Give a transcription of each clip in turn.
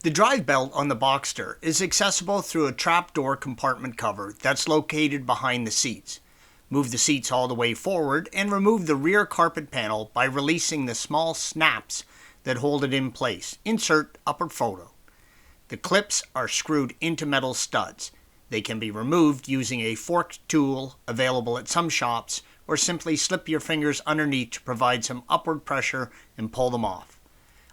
The drive belt on the Boxster is accessible through a trapdoor compartment cover that's located behind the seats. Move the seats all the way forward and remove the rear carpet panel by releasing the small snaps that hold it in place. Insert upper photo. The clips are screwed into metal studs. They can be removed using a forked tool available at some shops, or simply slip your fingers underneath to provide some upward pressure and pull them off.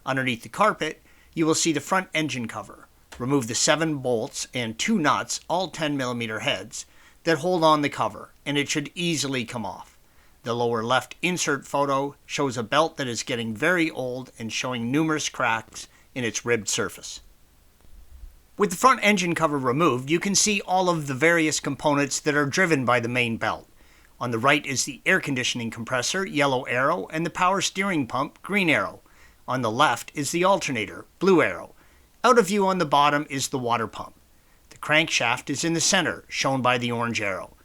Underneath the carpet, you will see the front engine cover. Remove the 7 bolts and 2 nuts, all 10mm heads, that hold on the cover, and it should easily come off. The lower left insert photo shows a belt that is getting very old and showing numerous cracks in its ribbed surface. With the front engine cover removed, you can see all of the various components that are driven by the main belt. On the right is the air conditioning compressor, yellow arrow, and the power steering pump, green arrow. On the left is the alternator, blue arrow. Out of view on the bottom is the water pump. The crankshaft is in the center, shown by the orange arrow.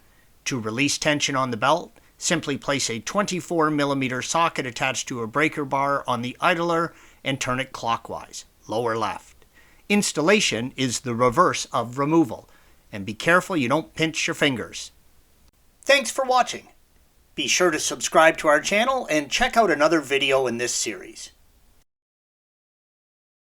To release tension on the belt, simply place a 24mm socket attached to a breaker bar on the idler and turn it clockwise, lower left. Installation is the reverse of removal, and be careful you don't pinch your fingers. Thanks for watching. Be sure to subscribe to our channel and check out another video in this series.